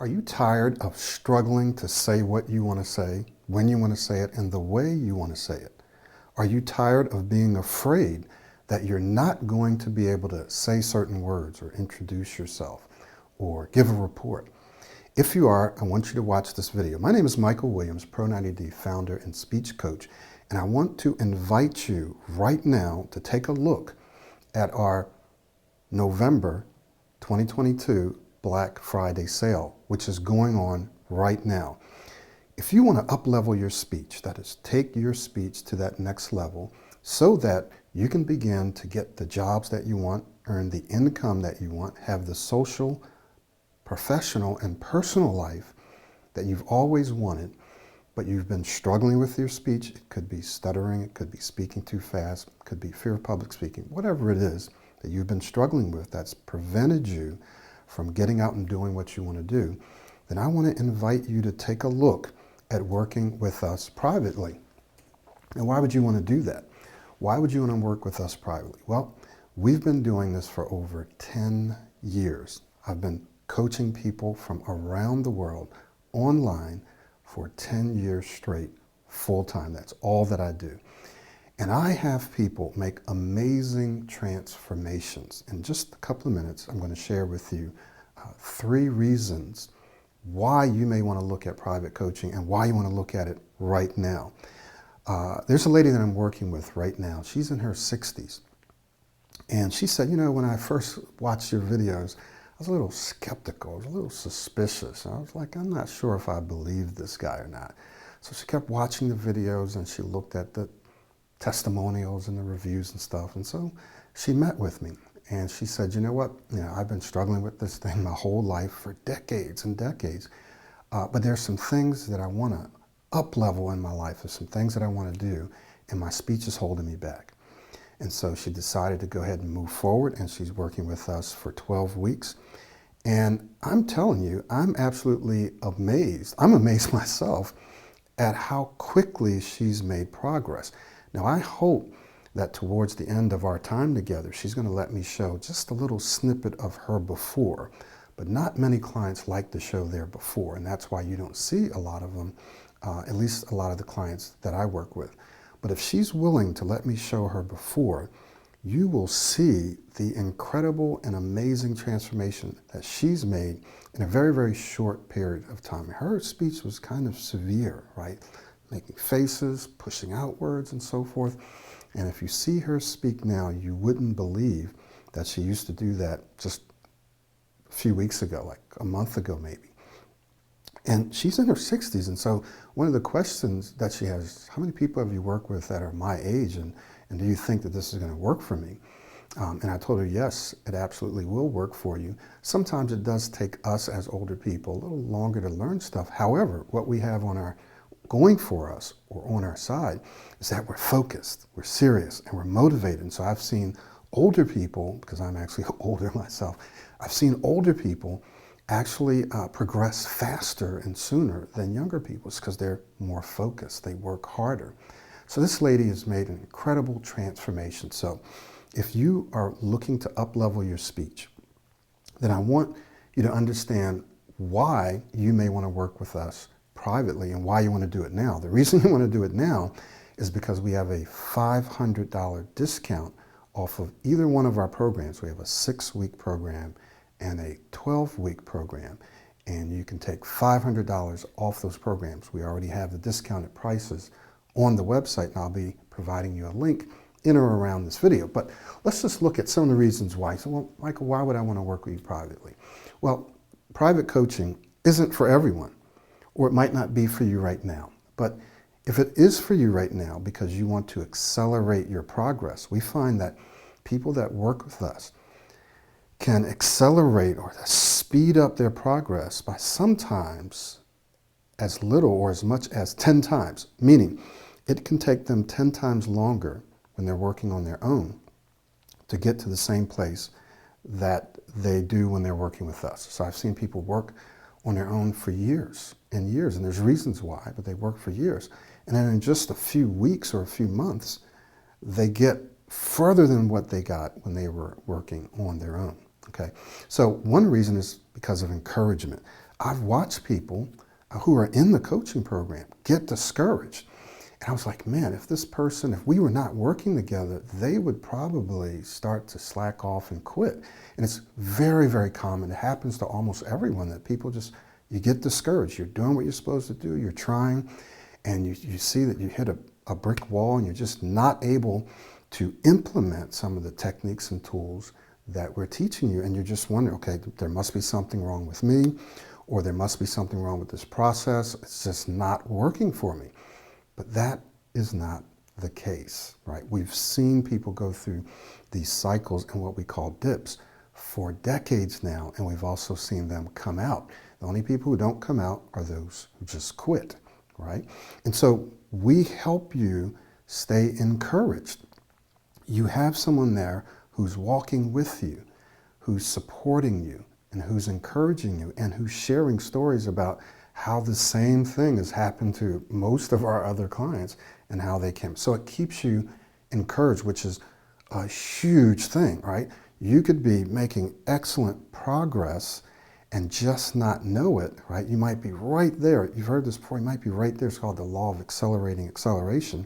Are you tired of struggling to say what you want to say, when you want to say it, and the way you want to say it? Are you tired of being afraid that you're not going to be able to say certain words or introduce yourself or give a report? If you are, I want you to watch this video. My name is Michael Williams, Pro90D founder and speech coach, and I want to invite you right now to take a look at our November 2022 Black Friday sale, which is going on right now. If you want to up-level your speech, that is, take your speech to that next level so that you can begin to get the jobs that you want, earn the income that you want, have the social, professional, and personal life that you've always wanted, but you've been struggling with your speech. It could be stuttering, it could be speaking too fast, it could be fear of public speaking, whatever it is that you've been struggling with that's prevented you from getting out and doing what you want to do, then I want to invite you to take a look at working with us privately. And why would you want to do that? Why would you want to work with us privately? Well, we've been doing this for over 10 years. I've been coaching people from around the world online for 10 years straight, full-time. That's all that I do. And I have people make amazing transformations. In just a couple of minutes, I'm going to share with you 3 reasons why you may want to look at private coaching and why you want to look at it right now. There's a lady that I'm working with right now. She's in her 60s. And she said, you know, when I first watched your videos, I was a little skeptical, I was a little suspicious. I was like, I'm not sure if I believe this guy or not. So she kept watching the videos and she looked at the testimonials and the reviews and stuff. And so she met with me and she said, you know what, I've been struggling with this thing my whole life for decades and decades. But there's some things that I want to up-level in my life. There's some things that I want to do and my speech is holding me back. And so she decided to go ahead and move forward, and she's working with us for 12 weeks. And I'm telling you, I'm absolutely amazed. I'm amazed myself at how quickly she's made progress. Now, I hope that towards the end of our time together, she's going to let me show just a little snippet of her before. But not many clients like to show their before, and that's why you don't see a lot of them, at least a lot of the clients that I work with. But if she's willing to let me show her before, you will see the incredible and amazing transformation that she's made in a very, very short period of time. Her speech was kind of severe, right? Making faces, pushing outwards, and so forth. And if you see her speak now, you wouldn't believe that she used to do that just a few weeks ago, like a month ago maybe. And she's in her 60s, and so one of the questions that she has is, how many people have you worked with that are my age, and do you think that this is going to work for me? And I told her, yes, it absolutely will work for you. Sometimes it does take us as older people a little longer to learn stuff. However, what we have on our going for us or on our side is that we're focused, we're serious, and we're motivated. And so I've seen older people, because I'm actually older myself, I've seen older people actually progress faster and sooner than younger people because they're more focused, they work harder. So this lady has made an incredible transformation. So if you are looking to up-level your speech, then I want you to understand why you may want to work with us privately and why you want to do it now. The reason you want to do it now is because we have a $500 discount off of either one of our programs. We have a 6-week program and a 12-week program, and you can take $500 off those programs. We already have the discounted prices on the website, and I'll be providing you a link in or around this video. But let's just look at some of the reasons why. So, well, Michael, why would I want to work with you privately? Well, private coaching isn't for everyone, or it might not be for you right now. But if it is for you right now because you want to accelerate your progress, we find that people that work with us can accelerate or speed up their progress by sometimes as little or as much as 10 times, meaning it can take them 10 times longer when they're working on their own to get to the same place that they do when they're working with us. So I've seen people work on their own for years and years, and there's reasons why, but they work for years. And then in just a few weeks or a few months, they get further than what they got when they were working on their own. Okay, so one reason is because of encouragement. I've watched people who are in the coaching program get discouraged. And I was like, man, if we were not working together, they would probably start to slack off and quit. And it's very, very common. It happens to almost everyone that people you get discouraged. You're doing what you're supposed to do. You're trying, and you see that you hit a brick wall and you're just not able to implement some of the techniques and tools that we're teaching you. And you're just wondering, okay, there must be something wrong with me, or there must be something wrong with this process. It's just not working for me. But that is not the case, right? We've seen people go through these cycles and what we call dips for decades now, and we've also seen them come out. The only people who don't come out are those who just quit, right? And so we help you stay encouraged. You have someone there who's walking with you, who's supporting you, and who's encouraging you, and who's sharing stories about how the same thing has happened to most of our other clients and how they came. So it keeps you encouraged, which is a huge thing, right? You could be making excellent progress and just not know it, right? You might be right there. You've heard this before. You might be right there. It's called the law of accelerating acceleration,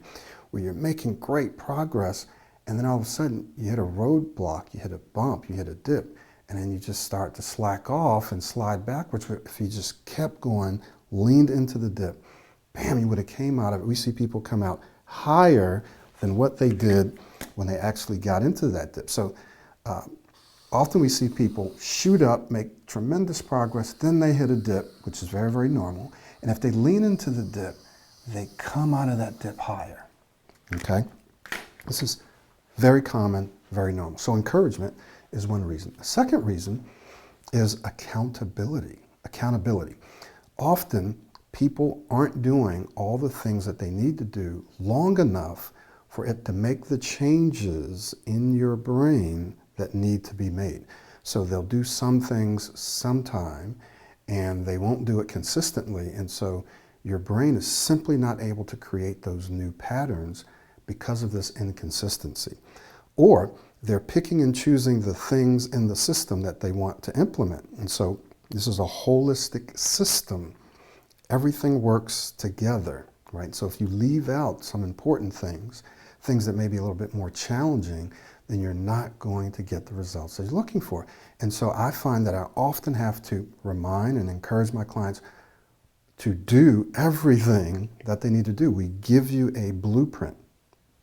where you're making great progress, and then all of a sudden you hit a roadblock, you hit a bump, you hit a dip, and then you just start to slack off and slide backwards. If you just kept going, leaned into the dip, bam, you would have came out of it. We see people come out higher than what they did when they actually got into that dip. So often we see people shoot up, make tremendous progress, then they hit a dip, which is very, very normal. And if they lean into the dip, they come out of that dip higher, okay? This is very common, very normal. So encouragement is one reason. The second reason is accountability. Accountability. Often people aren't doing all the things that they need to do long enough for it to make the changes in your brain that need to be made. So they'll do some things sometime and they won't do it consistently. And so your brain is simply not able to create those new patterns because of this inconsistency. Or they're picking and choosing the things in the system that they want to implement. And so this is a holistic system. Everything works together, right? So if you leave out some important things that may be a little bit more challenging, then you're not going to get the results that you're looking for. And so I find that I often have to remind and encourage my clients to do everything that they need to do. We give you a blueprint.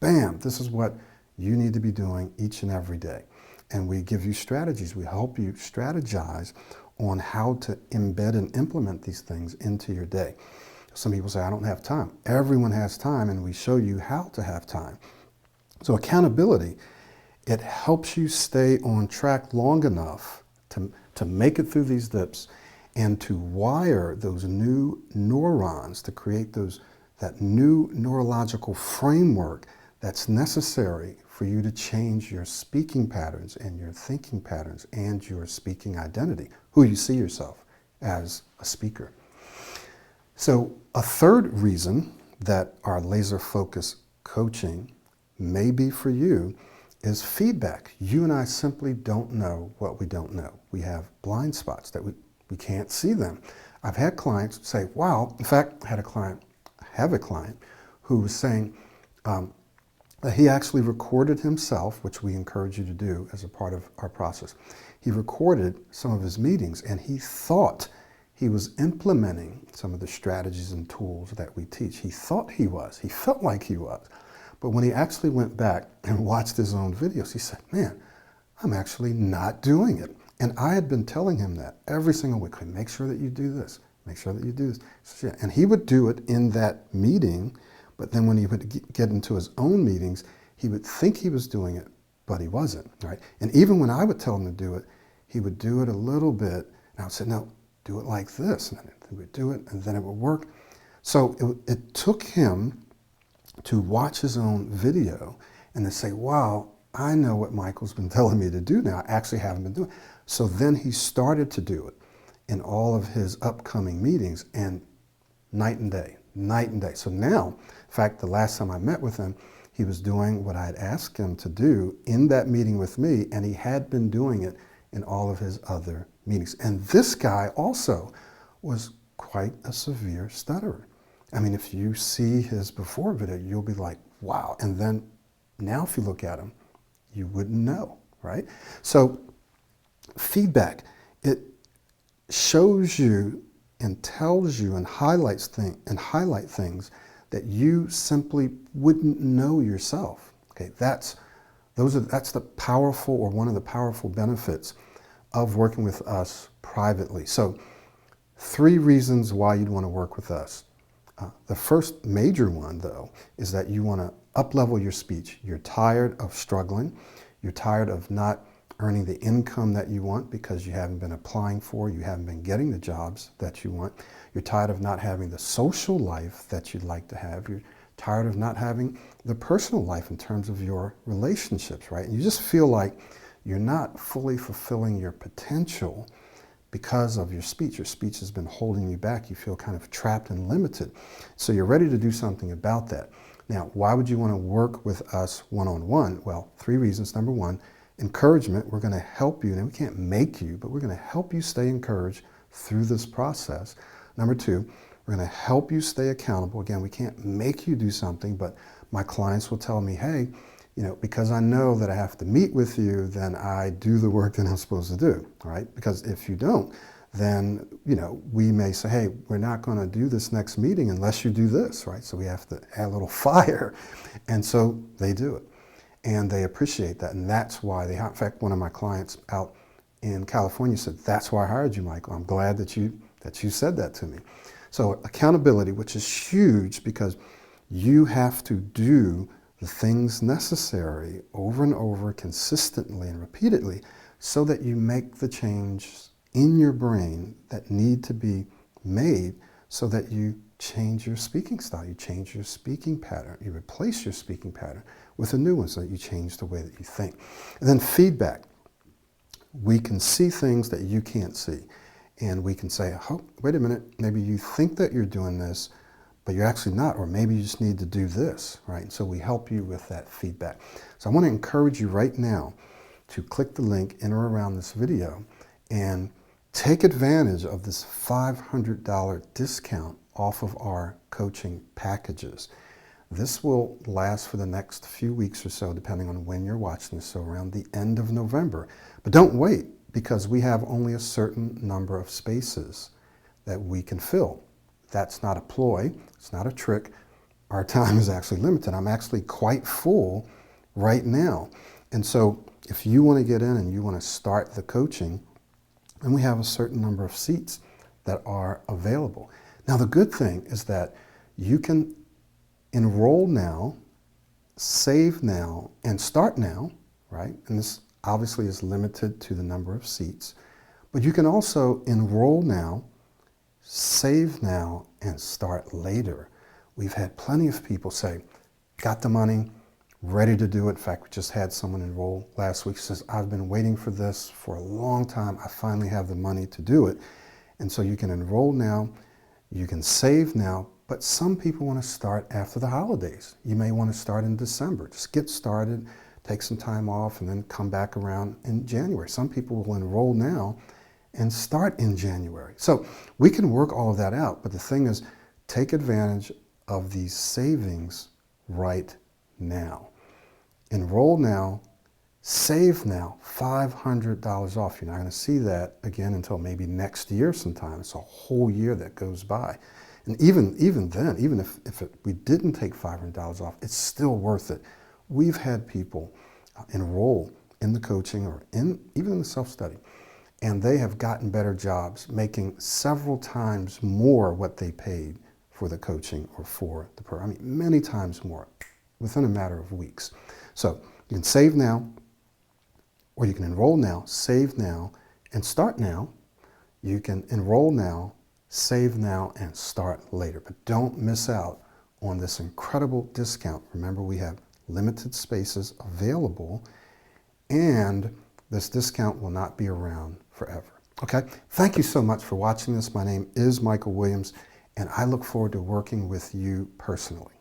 Bam, this is what you need to be doing each and every day. And we give you strategies. We help you strategize on how to embed and implement these things into your day. Some people say, I don't have time. Everyone has time, and we show you how to have time. So accountability, it helps you stay on track long enough to make it through these dips and to wire those new neurons, to create that new neurological framework that's necessary for you to change your speaking patterns and your thinking patterns and your speaking identity, who you see yourself as a speaker. So a third reason that our laser focus coaching may be for you is feedback. You and I simply don't know what we don't know. We have blind spots that we can't see them. I've had clients say, wow, in fact, I have a client who was saying, he actually recorded himself, which we encourage you to do as a part of our process. He recorded some of his meetings, and he thought he was implementing some of the strategies and tools that we teach. He thought he was. He felt like he was. But when he actually went back and watched his own videos, he said, man, I'm actually not doing it. And I had been telling him that every single week. Make sure that you do this. Make sure that you do this. So, yeah. And he would do it in that meeting. But then when he would get into his own meetings, he would think he was doing it, but he wasn't, right? And even when I would tell him to do it, he would do it a little bit, and I would say, no, do it like this. And then he would do it, and then it would work. So it took him to watch his own video and to say, wow, I know what Michael's been telling me to do now. I actually haven't been doing it. So then he started to do it in all of his upcoming meetings, and night and day. Night and day. So now, in fact, the last time I met with him, he was doing what I had asked him to do in that meeting with me, and he had been doing it in all of his other meetings. And this guy also was quite a severe stutterer. I mean, if you see his before video, you'll be like, wow. And then now if you look at him, you wouldn't know, right? So feedback, it shows you and tells you and highlights highlight things that you simply wouldn't know yourself. Okay, that's the powerful, or one of the powerful benefits of working with us privately. So 3 reasons why you'd want to work with us. The first major one, though, is that you want to up-level your speech. You're tired of struggling. You're tired of not earning the income that you want because you haven't been applying for, you haven't been getting the jobs that you want. You're tired of not having the social life that you'd like to have. You're tired of not having the personal life in terms of your relationships, right? And you just feel like you're not fully fulfilling your potential because of your speech. Your speech has been holding you back. You feel kind of trapped and limited. So you're ready to do something about that. Now, why would you want to work with us one-on-one? Well, 3 reasons. Number 1, encouragement. We're going to help you. Now, we can't make you, but we're going to help you stay encouraged through this process. Number 2, we're going to help you stay accountable. Again, we can't make you do something, but my clients will tell me, hey, because I know that I have to meet with you, then I do the work that I'm supposed to do, right? Because if you don't, then, we may say, hey, we're not going to do this next meeting unless you do this, right? So we have to add a little fire. And so they do it. And they appreciate that. And that's why in fact, one of my clients out in California said, that's why I hired you, Michael. I'm glad that you said that to me. So accountability, which is huge because you have to do the things necessary over and over consistently and repeatedly so that you make the change in your brain that need to be made so that you change your speaking style, you change your speaking pattern, you replace your speaking pattern with a new one so that you change the way that you think. And then feedback. We can see things that you can't see. And we can say, oh, wait a minute, maybe you think that you're doing this, but you're actually not, or maybe you just need to do this, right? And so we help you with that feedback. So I want to encourage you right now to click the link in or around this video and take advantage of this $500 discount off of our coaching packages. This will last for the next few weeks or so, depending on when you're watching this, so around the end of November. But don't wait, because we have only a certain number of spaces that we can fill. That's not a ploy, it's not a trick. Our time is actually limited. I'm actually quite full right now. And so if you want to get in and you want to start the coaching, then we have a certain number of seats that are available. Now, the good thing is that you can enroll now, save now, and start now, right? And this obviously is limited to the number of seats. But you can also enroll now, save now, and start later. We've had plenty of people say, got the money, ready to do it. In fact, we just had someone enroll last week who says, I've been waiting for this for a long time. I finally have the money to do it. And so you can enroll now, you can save now, but some people want to start after the holidays. You may want to start in December. Just get started, take some time off, and then come back around in January. Some people will enroll now and start in January. So we can work all of that out, but the thing is, take advantage of these savings right now. Enroll now, save now, $500 off. You're not going to see that again until maybe next year sometime. It's a whole year that goes by. And even then, even if we didn't take $500 off, it's still worth it. We've had people enroll in the coaching or even in the self-study, and they have gotten better jobs, making several times more what they paid for the coaching or for the program. I mean, many times more within a matter of weeks. So you can save now, or you can enroll now, save now, and start now. You can enroll now, save now, and start later. But don't miss out on this incredible discount. Remember, we have limited spaces available, and this discount will not be around forever. Okay? Thank you so much for watching this. My name is Michael Williams, and I look forward to working with you personally.